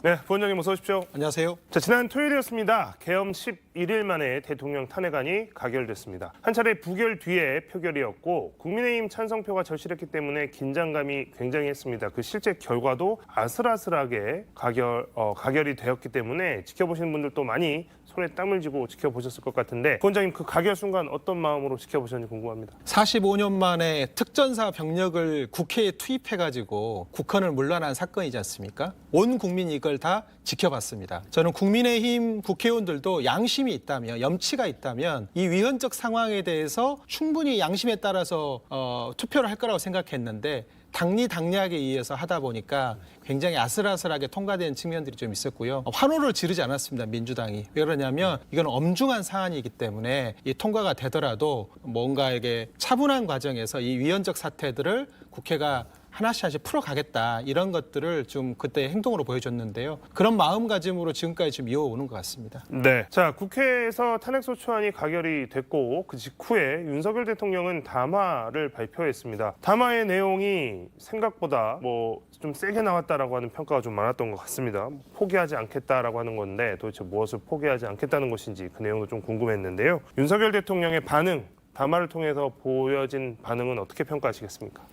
네, 부원장님 어서 오십시오. 안녕하세요. 자, 지난 토요일이었습니다. 계엄 11일 만에 대통령 탄핵안이 가결됐습니다. 한 차례 부결 뒤에 표결이었고 국민의힘 찬성표가 절실했기 때문에 긴장감이 굉장했습니다. 그 실제 결과도 아슬아슬하게 가결이 되었기 때문에 지켜보시는 분들도 많이 손에 땀을 쥐고 지켜보셨을 것 같은데 부원장님 그 가결 순간 어떤 마음으로 지켜보셨는지 궁금합니다. 45년 만에 특전사 병력을 국회에 투입해가지고 국헌을 물러난 사건이지 않습니까? 온 국민이 이걸 다 지켜봤습니다. 저는 국민의힘 국회의원들도 양심이 있다면, 염치가 있다면 이 위헌적 상황에 대해서 충분히 양심에 따라서 투표를 할 거라고 생각했는데 당리당략에 의해서 하다 보니까 굉장히 아슬아슬하게 통과된 측면들이 좀 있었고요. 환호를 지르지 않았습니다, 민주당이. 왜 그러냐면 이건 엄중한 사안이기 때문에 이 통과가 되더라도 뭔가 이게 차분한 과정에서 이 위헌적 사태들을 국회가 하나씩 풀어가겠다 이런 것들을 좀 그때 행동으로 보여줬는데요. 그런 마음가짐으로 지금까지 좀 이어오는 것 같습니다. 네, 자 국회에서 탄핵소추안이 가결이 됐고 그 직후에 윤석열 대통령은 담화를 발표했습니다. 담화의 내용이 생각보다 좀 세게 나왔다라고 하는 평가가 좀 많았던 것 같습니다. 포기하지 않겠다라고 하는 건데 도대체 무엇을 포기하지 않겠다는 것인지 그 내용도 좀 궁금했는데요. 윤석열 대통령의 반응, 담화를 통해서 보여진 반응은 어떻게 평가하시겠습니까?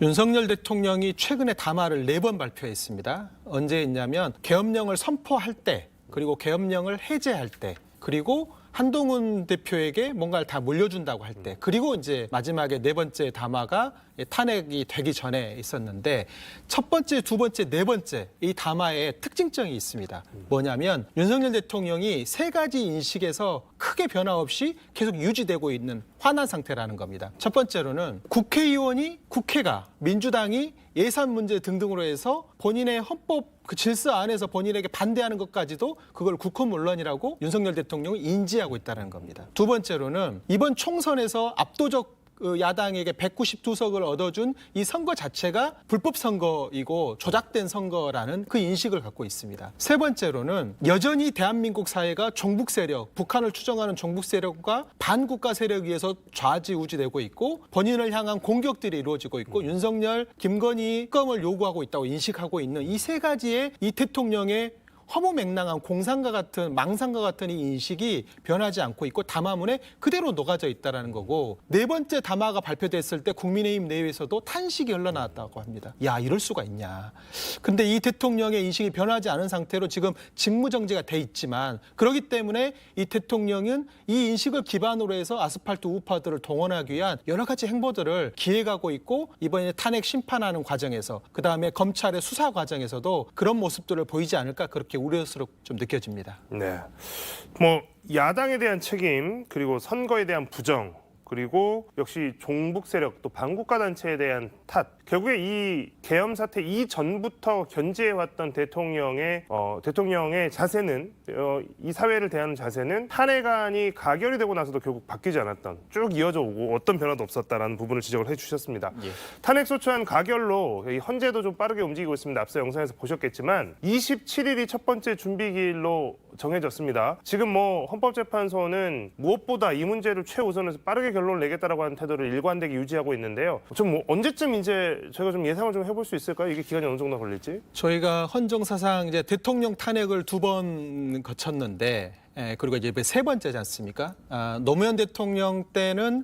윤석열 대통령이 최근에 담화를 4번 발표했습니다. 언제 했냐면 계엄령을 선포할 때, 그리고 계엄령을 해제할 때, 그리고 한동훈 대표에게 뭔가를 다 물려준다고 할 때, 그리고 이제 마지막에 4번째 담화가 탄핵이 되기 전에 있었는데 첫 번째, 두 번째, 네 번째 이 담화에 특징점이 있습니다. 뭐냐면 윤석열 대통령이 3가지 인식에서 크게 변화 없이 계속 유지되고 있는 환한 상태라는 겁니다. 첫 번째로는 국회가 민주당이 예산 문제 등등으로 해서 본인의 헌법 그 질서 안에서 본인에게 반대하는 것까지도 그걸 국헌문란이라고 윤석열 대통령이 인지하고 있다는 겁니다. 두 번째로는 이번 총선에서 압도적 야당에게 192석을 얻어준 이 선거 자체가 불법 선거이고 조작된 선거라는 그 인식을 갖고 있습니다. 세 번째로는 여전히 대한민국 사회가 종북 세력, 북한을 추종하는 종북 세력과 반국가 세력에 의해서 좌지우지되고 있고 본인을 향한 공격들이 이루어지고 있고 윤석열, 김건희 특검을 요구하고 있다고 인식하고 있는 이 3가지의 이 대통령의 허무맹랑한 공상과 같은 망상과 같은 이 인식이 변하지 않고 있고 담화문에 그대로 녹아져 있다는 거고 4번째 담화가 발표됐을 때 국민의힘 내에서도 탄식이 흘러나왔다고 합니다. 야, 이럴 수가 있냐. 근데 이 대통령의 인식이 변하지 않은 상태로 지금 직무정지가 돼 있지만 그렇기 때문에 이 대통령은 이 인식을 기반으로 해서 아스팔트 우파들을 동원하기 위한 여러 가지 행보들을 기획하고 있고 이번에 탄핵 심판하는 과정에서 그다음에 검찰의 수사 과정에서도 그런 모습들을 보이지 않을까 그렇게 우려스럽게 좀 느껴집니다. 네, 야당에 대한 책임 그리고 선거에 대한 부정 그리고 역시 종북 세력 또 반국가 단체에 대한 탓 결국에 이 계엄 사태 이전부터 견지해왔던 대통령의 자세는 이 사회를 대하는 자세는 탄핵안이 가결이 되고 나서도 결국 바뀌지 않았던 쭉 이어져 오고 어떤 변화도 없었다라는 부분을 지적을 해주셨습니다. 예. 탄핵소추안 가결로 헌재도 좀 빠르게 움직이고 있습니다. 앞서 영상에서 보셨겠지만 27일이 첫 번째 준비기일로 정해졌습니다. 지금 헌법재판소는 무엇보다 이 문제를 최우선해서 빠르게 결론을 내겠다라고 하는 태도를 일관되게 유지하고 있는데요. 좀 언제쯤 이제 저희가 좀 예상을 좀 해볼 수 있을까요? 이게 기간이 어느 정도 걸릴지? 저희가 헌정사상 이제 대통령 탄핵을 2번 거쳤는데 그리고 이제 3번째지 않습니까? 노무현 대통령 때는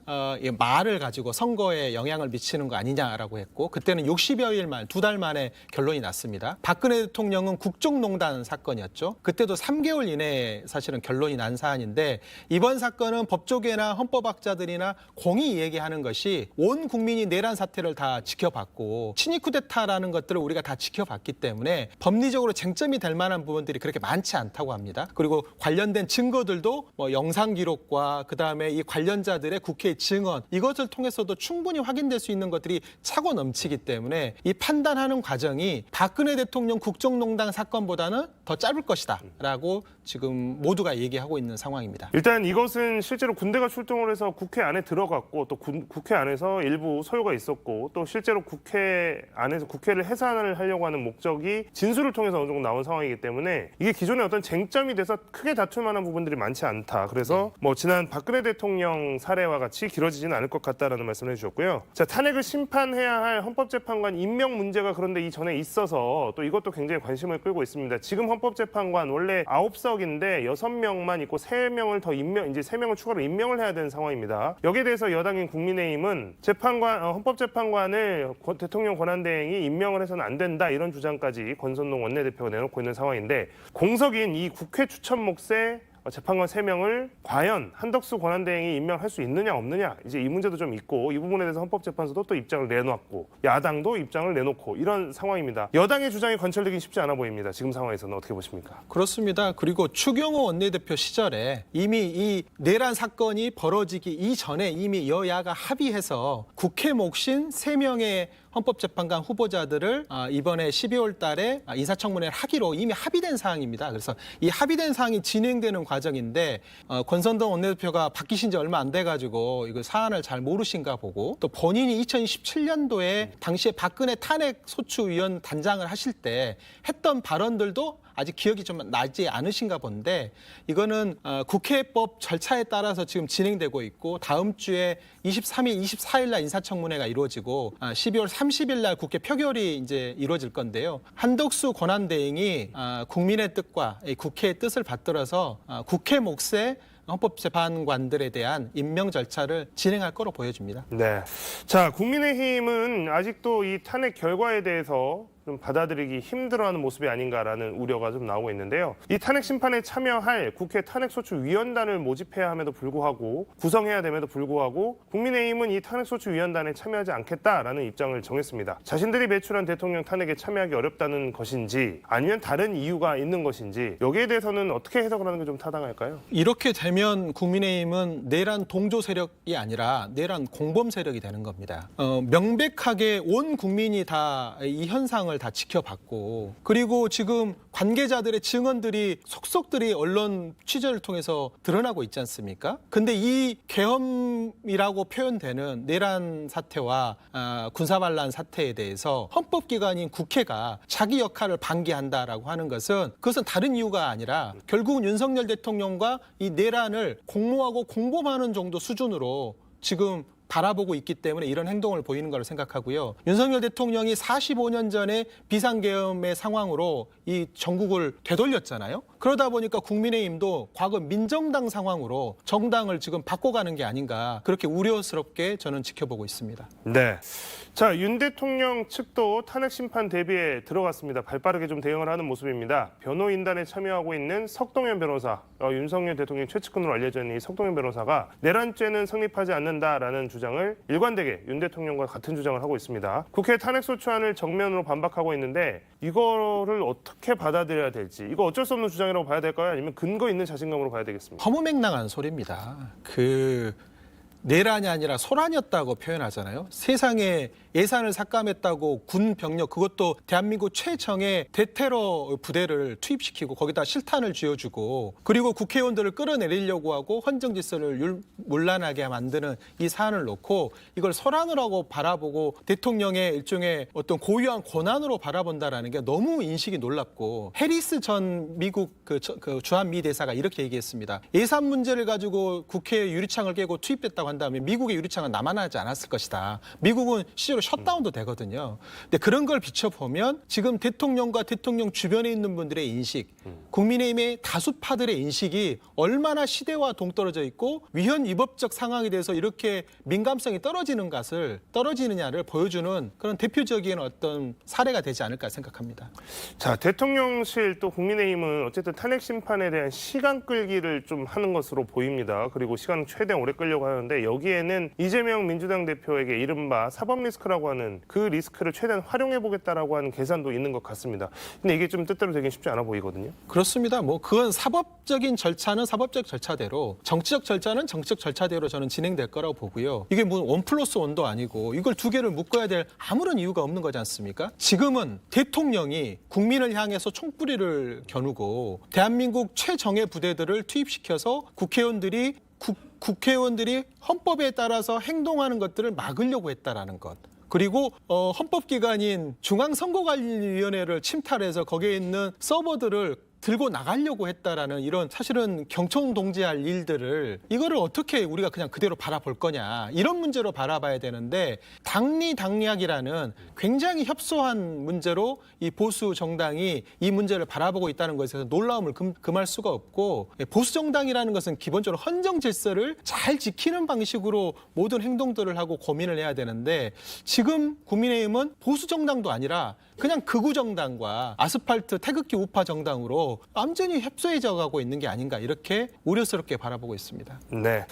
말을 가지고 선거에 영향을 미치는 거 아니냐라고 했고 그때는 60여일 만, 2달 만에 결론이 났습니다. 박근혜 대통령은 국정농단 사건이었죠. 그때도 3개월 이내에 사실은 결론이 난 사안인데 이번 사건은 법조계나 헌법학자들이나 공히 얘기하는 것이 온 국민이 내란 사태를 다 지켜봤고 친위 쿠데타라는 것들을 우리가 다 지켜봤기 때문에 법리적으로 쟁점이 될 만한 부분들이 그렇게 많지 않다고 합니다. 그리고 관련된 증거들도 영상 기록과 그다음에 이 관련자들의 국회 증언 이것을 통해서도 충분히 확인될 수 있는 것들이 차고 넘치기 때문에 이 판단하는 과정이 박근혜 대통령 국정농단 사건보다는 더 짧을 것이다 라고 지금 모두가 얘기하고 있는 상황입니다. 일단 이것은 실제로 군대가 출동을 해서 국회 안에 들어갔고 또 국회 안에서 일부 소요가 있었고 또 실제로 국회 안에서 국회를 해산을 하려고 하는 목적이 진술을 통해서 어느 정도 나온 상황이기 때문에 이게 기존의 어떤 쟁점이 돼서 크게 다툴 만한 만한 부분들이 많지 않다. 그래서 뭐 지난 박근혜 대통령 사례와 같이 길어지지는 않을 것 같다라는 말씀을 해주셨고요. 자, 탄핵을 심판해야 할 헌법재판관 임명 문제가 그런데 이전에 있어서 또 이것도 굉장히 관심을 끌고 있습니다. 지금 헌법재판관 원래 9석인데 6명만 있고 3명을 더 이제 3명을 추가로 임명을 해야 되는 상황입니다. 여기에 대해서 여당인 국민의힘은 헌법재판관을 대통령 권한대행이 임명을 해서는 안 된다 이런 주장까지 권선동 원내대표가 내놓고 있는 상황인데 공석인 이 국회 추천 몫의 재판관 3명을 과연 한덕수 권한대행이 임명할 수 있느냐 없느냐 이제 이 문제도 좀 있고 이 부분에 대해서 헌법재판소도 또 입장을 내놓았고 야당도 입장을 내놓고 이런 상황입니다. 여당의 주장이 관철되긴 쉽지 않아 보입니다. 지금 상황에서는 어떻게 보십니까? 그렇습니다. 그리고 추경호 원내대표 시절에 이미 이 내란 사건이 벌어지기 이전에 이미 여야가 합의해서 국회 몫인 3명의 헌법재판관 후보자들을 이번에 12월 달에 인사청문회를 하기로 이미 합의된 사항입니다. 그래서 이 합의된 사항이 진행되는 과정인데 권선동 원내대표가 바뀌신 지 얼마 안 돼가지고 이거 사안을 잘 모르신가 보고 또 본인이 2017년도에 당시에 박근혜 탄핵 소추위원 단장을 하실 때 했던 발언들도 아직 기억이 좀 나지 않으신가 본데 이거는 국회법 절차에 따라서 지금 진행되고 있고 다음 주에 23일, 24일 날 인사청문회가 이루어지고 12월 30일 날 국회 표결이 이제 이루어질 건데요. 한덕수 권한대행이 국민의 뜻과 국회의 뜻을 받들어서 국회 몫의 헌법재판관들에 대한 임명 절차를 진행할 거로 보여집니다. 네. 자, 국민의힘은 아직도 이 탄핵 결과에 대해서 좀 받아들이기 힘들어하는 모습이 아닌가라는 우려가 좀 나오고 있는데요. 이 탄핵 심판에 참여할 국회 탄핵소추위원단을 모집해야 함에도 불구하고 구성해야 됨에도 불구하고 국민의힘은 이 탄핵소추위원단에 참여하지 않겠다라는 입장을 정했습니다. 자신들이 배출한 대통령 탄핵에 참여하기 어렵다는 것인지 아니면 다른 이유가 있는 것인지 여기에 대해서는 어떻게 해석을 하는 게 좀 타당할까요? 이렇게 되면 국민의힘은 내란 동조 세력이 아니라 내란 공범 세력이 되는 겁니다. 명백하게 온 국민이 다 이 현상을 다 지켜봤고 그리고 지금 관계자들의 증언들이 속속들이 언론 취재를 통해서 드러나고 있지 않습니까? 근데 이 계엄이라고 표현되는 내란 사태와 군사반란 사태에 대해서 헌법기관인 국회가 자기 역할을 방기한다라고 하는 것은 그것은 다른 이유가 아니라 결국은 윤석열 대통령과 이 내란을 공모하고 공범하는 정도 수준으로 지금 바라보고 있기 때문에 이런 행동을 보이는 걸로 생각하고요. 윤석열 대통령이 45년 전에 비상계엄의 상황으로 이 전국을 되돌렸잖아요. 그러다 보니까 국민의힘도 과거 민정당 상황으로 정당을 지금 바꿔가는 게 아닌가 그렇게 우려스럽게 저는 지켜보고 있습니다. 네. 자, 윤 대통령 측도 탄핵 심판 대비에 들어갔습니다. 발빠르게 좀 대응을 하는 모습입니다. 변호인단에 참여하고 있는 석동현 변호사, 윤석열 대통령 최측근으로 알려져 있는 이 석동현 변호사가 내란죄는 성립하지 않는다라는 주장을 일관되게 윤 대통령과 같은 주장을 하고 있습니다. 국회 탄핵소추안을 정면으로 반박하고 있는데 이거를 어떻게 받아들여야 될지 이거 어쩔 수 없는 주장이라고 봐야 될까요? 아니면 근거 있는 자신감으로 봐야 되겠습니까? 허무맹랑한 소리입니다. 내란이 아니라 소란이었다고 표현하잖아요. 세상에 예산을 삭감했다고 군 병력 그것도 대한민국 최정의 대테러 부대를 투입시키고 거기다 실탄을 쥐어주고 그리고 국회의원들을 끌어내리려고 하고 헌정 질서를 문란하게 만드는 이 사안을 놓고 이걸 소란으로 바라보고 대통령의 일종의 어떤 고유한 권한으로 바라본다라는 게 너무 인식이 놀랍고 해리스 전 미국 주한미 대사가 이렇게 얘기했습니다. 예산 문제를 가지고 국회 유리창을 깨고 투입됐다고 한 다음에 미국의 유리창은 남아나지 않았을 것이다. 미국은 실제로 셧다운도 되거든요. 근데 그런 걸 비춰보면 지금 대통령과 대통령 주변에 있는 분들의 인식, 국민의힘의 다수파들의 인식이 얼마나 시대와 동떨어져 있고 위헌위법적 상황에 대해서 이렇게 민감성이 떨어지느냐를 보여주는 그런 대표적인 어떤 사례가 되지 않을까 생각합니다. 자, 대통령실 또 국민의힘은 어쨌든 탄핵 심판에 대한 시간 끌기를 좀 하는 것으로 보입니다. 그리고 시간을 최대한 오래 끌려고 하는데 여기에는 이재명 민주당 대표에게 이른바 사법 리스크라고 하는 그 리스크를 최대한 활용해보겠다라고 하는 계산도 있는 것 같습니다. 근데 이게 좀 뜻대로 되긴 쉽지 않아 보이거든요. 그렇습니다. 그건 사법적인 절차는 사법적 절차대로, 정치적 절차는 정치적 절차대로 저는 진행될 거라고 보고요. 이게 뭐 1+1도 아니고 이걸 두 개를 묶어야 될 아무런 이유가 없는 거지 않습니까? 지금은 대통령이 국민을 향해서 총뿌리를 겨누고 대한민국 최정예 부대들을 투입시켜서 국회의원들이 헌법에 따라서 행동하는 것들을 막으려고 했다라는 것. 그리고 헌법기관인 중앙선거관리위원회를 침탈해서 거기에 있는 서버들을 들고 나가려고 했다라는 이런 사실은 경청동지할 일들을 이거를 어떻게 우리가 그냥 그대로 바라볼 거냐 이런 문제로 바라봐야 되는데 당리당략이라는 굉장히 협소한 문제로 이 보수 정당이 이 문제를 바라보고 있다는 것에서 놀라움을 금할 수가 없고 보수 정당이라는 것은 기본적으로 헌정 질서를 잘 지키는 방식으로 모든 행동들을 하고 고민을 해야 되는데 지금 국민의힘은 보수 정당도 아니라 그냥 극우 정당과 아스팔트 태극기 우파 정당으로 완전히 협소해져 가고 있는 게 아닌가 이렇게 우려스럽게 바라보고 있습니다. 네.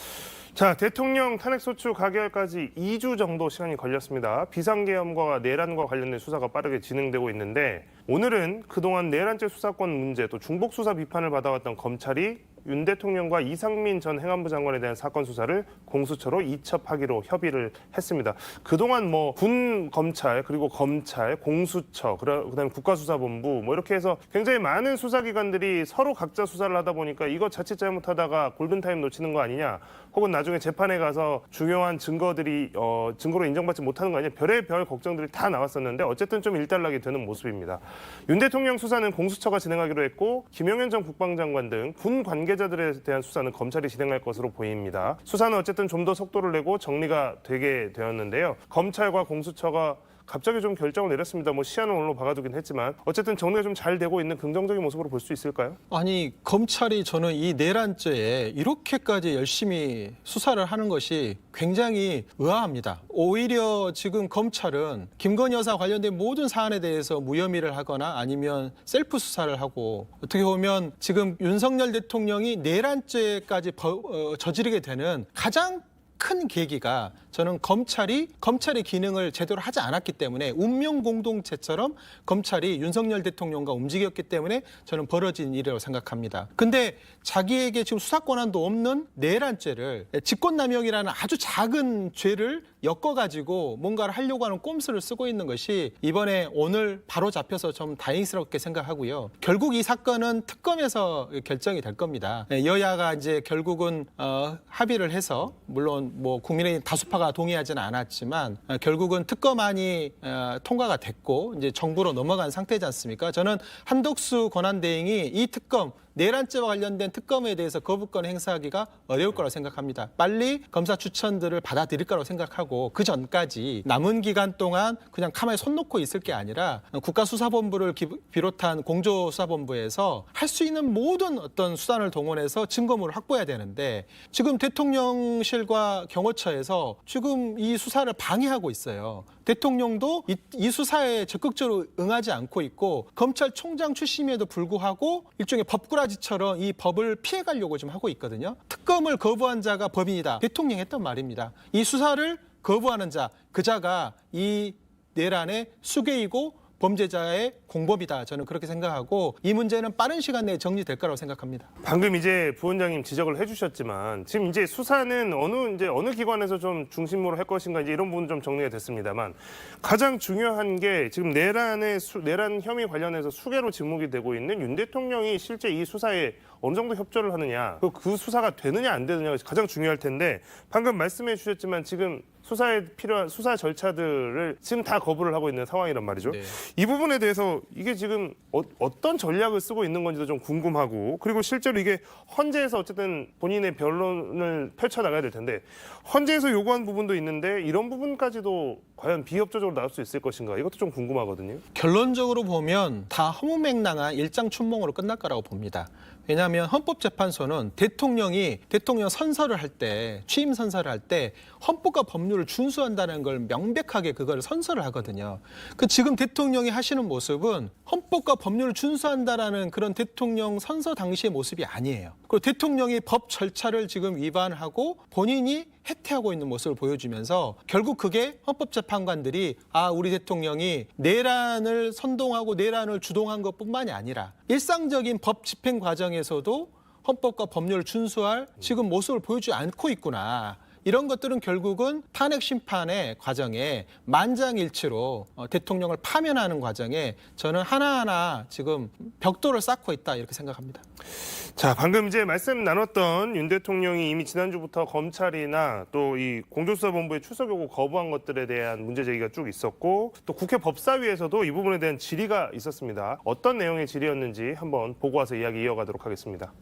자, 대통령 탄핵소추 가결까지 2주 정도 시간이 걸렸습니다. 비상계엄과 내란과 관련된 수사가 빠르게 진행되고 있는데 오늘은 그동안 내란죄 수사권 문제 또 중복 수사 비판을 받아왔던 검찰이 윤 대통령과 이상민 전 행안부 장관에 대한 사건 수사를 공수처로 이첩하기로 협의를 했습니다. 그동안 뭐 군 검찰 그리고 검찰, 공수처, 그다음에 국가수사본부 뭐 이렇게 해서 굉장히 많은 수사기관들이 서로 각자 수사를 하다 보니까 이거 자칫 잘못하다가 골든타임 놓치는 거 아니냐 혹은 나중에 재판에 가서 중요한 증거들이 증거로 인정받지 못하는 거 아니냐 별의별 걱정들이 다 나왔었는데 어쨌든 좀 일단락이 되는 모습입니다. 윤 대통령 수사는 공수처가 진행하기로 했고 김용현 전 국방장관 등 군 관계자들에 대한 수사는 검찰이 진행할 것으로 보입니다. 수사는 어쨌든 좀 더 속도를 내고 정리가 되게 되었는데요. 검찰과 공수처가 갑자기 좀 결정을 내렸습니다. 뭐 시한은 오늘로 박아두긴 했지만 어쨌든 정리가 좀 잘 되고 있는 긍정적인 모습으로 볼 수 있을까요? 아니 검찰이 저는 이 내란죄에 이렇게까지 열심히 수사를 하는 것이 굉장히 의아합니다. 오히려 지금 검찰은 김건희 여사 관련된 모든 사안에 대해서 무혐의를 하거나 아니면 셀프 수사를 하고 어떻게 보면 지금 윤석열 대통령이 내란죄까지 저지르게 되는 가장 큰 계기가 저는 검찰의 기능을 제대로 하지 않았기 때문에 운명 공동체처럼 검찰이 윤석열 대통령과 움직였기 때문에 저는 벌어진 일이라고 생각합니다. 근데 자기에게 지금 수사 권한도 없는 내란죄를 직권남용이라는 아주 작은 죄를 엮어가지고 뭔가를 하려고 하는 꼼수를 쓰고 있는 것이 이번에 오늘 바로 잡혀서 좀 다행스럽게 생각하고요. 결국 이 사건은 특검에서 결정이 될 겁니다. 여야가 이제 결국은 합의를 해서 물론 뭐 국민의힘 다수파가 동의하지는 않았지만 결국은 특검안이 통과가 됐고 이제 정부로 넘어간 상태지 않습니까? 저는 한덕수 권한대행이 이 특검 내란죄와 관련된 특검에 대해서 거부권 행사하기가 어려울 거라고 생각합니다. 빨리 검사 추천들을 받아들일 거라고 생각하고 그 전까지 남은 기간 동안 그냥 가만히 손 놓고 있을 게 아니라 국가수사본부를 비롯한 공조수사본부에서 할 수 있는 모든 어떤 수단을 동원해서 증거물을 확보해야 되는데 지금 대통령실과 경호처에서 지금 이 수사를 방해하고 있어요. 대통령도 이 수사에 적극적으로 응하지 않고 있고 검찰총장 출신임에도 불구하고 일종의 법꾸라지처럼 이 법을 피해가려고 좀 하고 있거든요. 특검을 거부한 자가 법인이다. 대통령이 했던 말입니다. 이 수사를 거부하는 자, 그 자가 이 내란의 수괴이고 범죄자의 공범이다. 저는 그렇게 생각하고 이 문제는 빠른 시간 내에 정리될 거라고 생각합니다. 방금 이제 부원장님 지적을 해주셨지만 지금 이제 수사는 어느 기관에서 좀 중심으로 할 것인가 이제 이런 부분 좀 정리가 됐습니다만 가장 중요한 게 지금 내란 혐의 관련해서 수개로 지목이 되고 있는 윤 대통령이 실제 이 수사에 어느 정도 협조를 하느냐 그 수사가 되느냐 안 되느냐가 가장 중요할 텐데 방금 말씀해 주셨지만 지금 수사에 필요한 수사 절차들을 지금 다 거부를 하고 있는 상황이란 말이죠. 네. 이 부분에 대해서 이게 지금 어떤 전략을 쓰고 있는 건지도 좀 궁금하고 그리고 실제로 이게 헌재에서 어쨌든 본인의 변론을 펼쳐나가야 될 텐데 헌재에서 요구한 부분도 있는데 이런 부분까지도 과연 비협조적으로 나올 수 있을 것인가 이것도 좀 궁금하거든요. 결론적으로 보면 다 허무맹랑한 일장춘몽으로 끝날 거라고 봅니다. 왜냐하면 헌법재판소는 대통령 선서를 할 때 취임 선서를 할 때 헌법과 법률을 준수한다는 걸 명백하게 그걸 선서를 하거든요. 그 지금 대통령이 하시는 모습은 헌법과 법률을 준수한다라는 그런 대통령 선서 당시의 모습이 아니에요. 그리고 대통령이 법 절차를 지금 위반하고 본인이 해태하고 있는 모습을 보여주면서 결국 그게 헌법재판관들이 우리 대통령이 내란을 선동하고 내란을 주동한 것뿐만이 아니라 일상적인 법 집행 과정에서도 헌법과 법률을 준수할 지금 모습을 보여주지 않고 있구나. 이런 것들은 결국은 탄핵 심판의 과정에 만장일치로 대통령을 파면하는 과정에 저는 하나하나 지금 벽돌을 쌓고 있다 이렇게 생각합니다. 자, 방금 이제 말씀 나눴던 윤 대통령이 이미 지난주부터 검찰이나 또 이 공조수사본부의 출석 요구 거부한 것들에 대한 문제 제기가 쭉 있었고 또 국회 법사위에서도 이 부분에 대한 질의가 있었습니다. 어떤 내용의 질의였는지 한번 보고 와서 이야기 이어가도록 하겠습니다.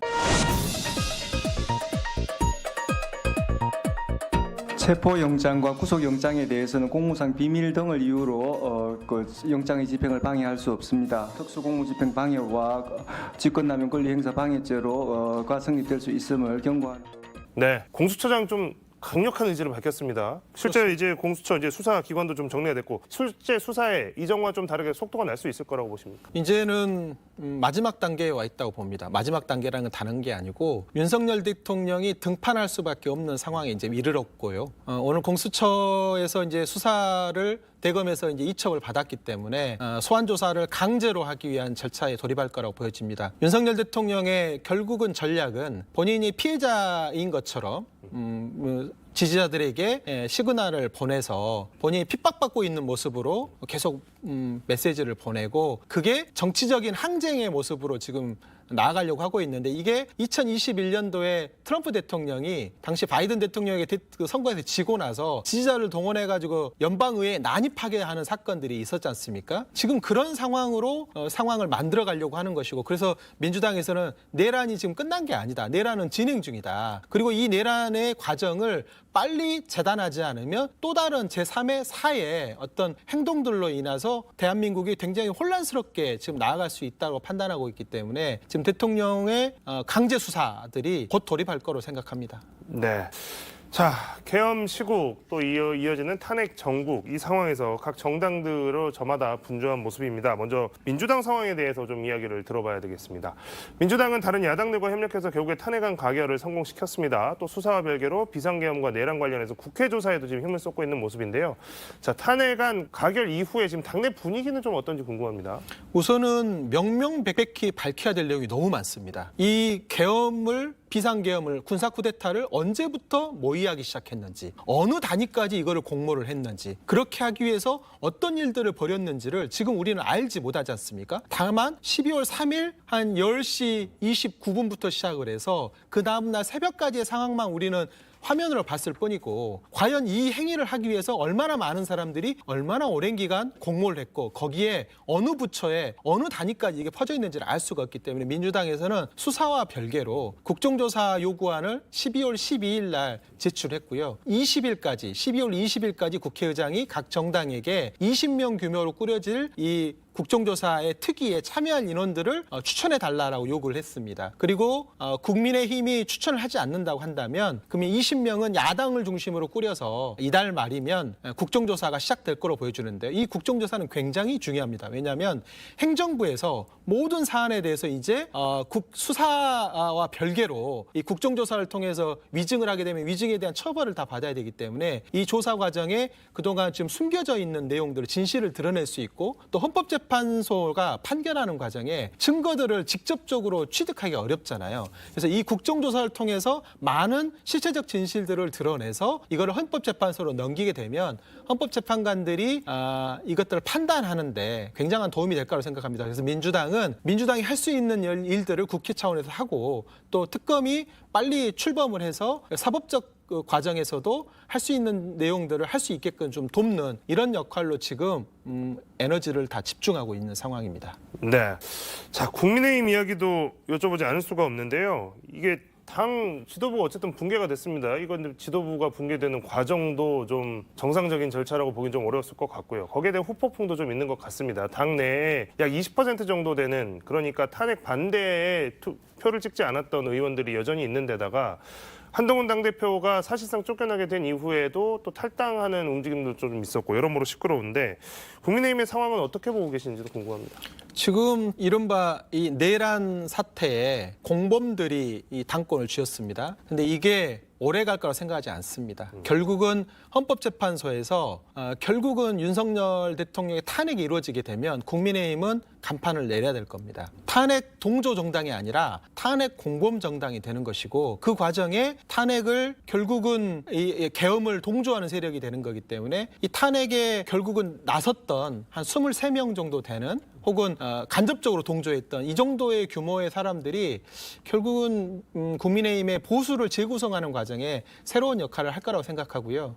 체포영장과 구속영장에 대해서는 공무상 비밀 등을 이유로 영장의 집행을 방해할 수 없습니다. 특수공무집행 방해와 직권남용 권리행사 방해죄로가 성립될 수 있음을 경고하는. 네, 공수처장 좀 강력한 의지를 밝혔습니다. 실제 이제 공수처 이제 수사 기관도 좀 정리가 됐고 실제 수사에 이전과 좀 다르게 속도가 날 수 있을 거라고 보십니까? 이제는 마지막 단계에 와 있다고 봅니다. 마지막 단계라는 건 다른 게 아니고 윤석열 대통령이 등판할 수밖에 없는 상황에 이제 이르렀고요. 오늘 공수처에서 이제 수사를 대검에서 이제 이첩을 받았기 때문에 소환 조사를 강제로 하기 위한 절차에 돌입할 거라고 보여집니다. 윤석열 대통령의 결국은 전략은 본인이 피해자인 것처럼 지지자들에게 시그널을 보내서 본인이 핍박받고 있는 모습으로 계속 메시지를 보내고 그게 정치적인 항쟁의 모습으로 지금 나아가려고 하고 있는데 이게 2021년도에 트럼프 대통령이 당시 바이든 대통령에게 선거에서 지고 나서 지지자를 동원해가지고 연방의회에 난입하게 하는 사건들이 있었지 않습니까? 지금 그런 상황으로 상황을 만들어가려고 하는 것이고 그래서 민주당에서는 내란이 지금 끝난 게 아니다. 내란은 진행 중이다. 그리고 이 내란의 과정을 빨리 재단하지 않으면 또 다른 제3의 사의 어떤 행동들로 인해서 대한민국이 굉장히 혼란스럽게 지금 나아갈 수 있다고 판단하고 있기 때문에 지금 대통령의 강제 수사들이 곧 돌입할 거로 생각합니다. 네. 자, 계엄 시국 또 이어지는 탄핵 정국 이 상황에서 각 정당들로 저마다 분주한 모습입니다. 먼저 민주당 상황에 대해서 좀 이야기를 들어봐야 되겠습니다. 민주당은 다른 야당들과 협력해서 결국에 탄핵안 가결을 성공시켰습니다. 또 수사와 별개로 비상계엄과 내란 관련해서 국회 조사에도 지금 힘을 쏟고 있는 모습인데요. 자, 탄핵안 가결 이후에 지금 당내 분위기는 좀 어떤지 궁금합니다. 우선은 명명백백히 밝혀야 될 내용이 너무 많습니다. 이 비상계엄을 군사 쿠데타를 언제부터 모의하기 시작했는지 어느 단위까지 이거를 공모를 했는지 그렇게 하기 위해서 어떤 일들을 벌였는지를 지금 우리는 알지 못하지 않습니까? 다만 12월 3일 한 10시 29분부터 시작을 해서 그 다음날 새벽까지의 상황만 우리는 화면으로 봤을 뿐이고 과연 이 행위를 하기 위해서 얼마나 많은 사람들이 얼마나 오랜 기간 공모를 했고 거기에 어느 부처에 어느 단위까지 이게 퍼져 있는지를 알 수가 없기 때문에 민주당에서는 수사와 별개로 국정조사 요구안을 12월 12일 날 제출했고요. 20일까지 12월 20일까지 국회의장이 각 정당에게 20명 규모로 꾸려질 이 국정조사의 특위에 참여할 인원들을 추천해달라고 요구를 했습니다. 그리고 국민의힘이 추천을 하지 않는다고 한다면 그러면 20명은 야당을 중심으로 꾸려서 이달 말이면 국정조사가 시작될 거로 보여주는데 이 국정조사는 굉장히 중요합니다. 왜냐하면 행정부에서 모든 사안에 대해서 이제 수사와 별개로 이 국정조사를 통해서 위증을 하게 되면 위증에 대한 처벌을 다 받아야 되기 때문에 이 조사 과정에 그동안 지금 숨겨져 있는 내용들을 진실을 드러낼 수 있고 또 헌법재판소가 판결하는 과정에 증거들을 직접적으로 취득하기 어렵잖아요. 그래서 이 국정조사를 통해서 많은 실체적 진실들을 드러내서 이거를 헌법재판소로 넘기게 되면 헌법재판관들이 이것들을 판단하는데 굉장한 도움이 될 거라고 생각합니다. 그래서 민주당이 할 수 있는 일들을 국회 차원에서 하고 또 특검이 빨리 출범을 해서 사법적 과정에서도 할 수 있는 내용들을 할 수 있게끔 좀 돕는 이런 역할로 지금 에너지를 다 집중하고 있는 상황입니다. 네. 자, 국민의힘 이야기도 여쭤보지 않을 수가 없는데요. 이게 당 지도부가 어쨌든 붕괴가 됐습니다. 이건 지도부가 붕괴되는 과정도 좀 정상적인 절차라고 보긴 좀 어려웠을 것 같고요. 거기에 대한 후폭풍도 좀 있는 것 같습니다. 당 내에 약 20% 정도 되는 그러니까 탄핵 반대에 표를 찍지 않았던 의원들이 여전히 있는 데다가 한동훈 당대표가 사실상 쫓겨나게 된 이후에도 또 탈당하는 움직임도 좀 있었고 여러모로 시끄러운데 국민의힘의 상황은 어떻게 보고 계신지도 궁금합니다. 지금 이른바 이 내란 사태에 공범들이 이 당권을 쥐었습니다. 근데 이게 오래 갈 거라고 생각하지 않습니다. 결국은 헌법재판소에서 결국은 윤석열 대통령의 탄핵이 이루어지게 되면 국민의힘은 간판을 내려야 될 겁니다. 탄핵 동조 정당이 아니라 탄핵 공범 정당이 되는 것이고 그 과정에 탄핵을 결국은 이 계엄을 동조하는 세력이 되는 거기 때문에 이 탄핵에 결국은 나섰던 한 23명 정도 되는 혹은 간접적으로 동조했던 이 정도의 규모의 사람들이 결국은 국민의힘의 보수를 재구성하는 과정에 새로운 역할을 할 거라고 생각하고요.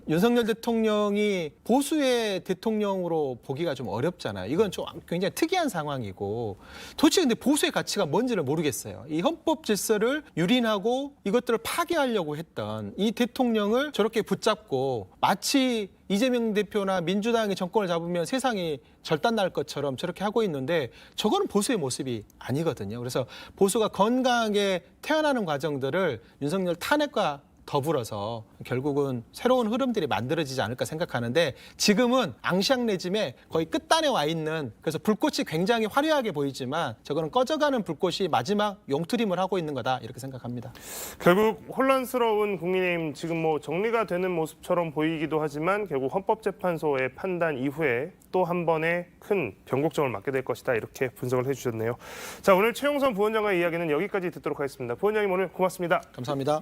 윤석열 대통령이 보수의 대통령으로 보기가 좀 어렵잖아요. 이건 좀 굉장히 특이한 상황이고 도대체 근데 보수의 가치가 뭔지를 모르겠어요. 이 헌법 질서를 유린하고 이것들을 파괴하려고 했던 이 대통령을 저렇게 붙잡고 마치 이재명 대표나 민주당이 정권을 잡으면 세상이 절단 날 것처럼 저렇게 하고 있는데 저거는 보수의 모습이 아니거든요. 그래서 보수가 건강하게 태어나는 과정들을 윤석열 탄핵과 더불어서 결국은 새로운 흐름들이 만들어지지 않을까 생각하는데 지금은 앙시앙 레짐에 거의 끝단에 와 있는 그래서 불꽃이 굉장히 화려하게 보이지만 저거는 꺼져가는 불꽃이 마지막 용트림을 하고 있는 거다 이렇게 생각합니다. 결국 혼란스러운 국민의힘 지금 뭐 정리가 되는 모습처럼 보이기도 하지만 결국 헌법재판소의 판단 이후에 또 한 번의 큰 변곡점을 맞게 될 것이다 이렇게 분석을 해주셨네요. 자, 오늘 최용선 부원장과의 이야기는 여기까지 듣도록 하겠습니다. 부원장님 오늘 고맙습니다. 감사합니다.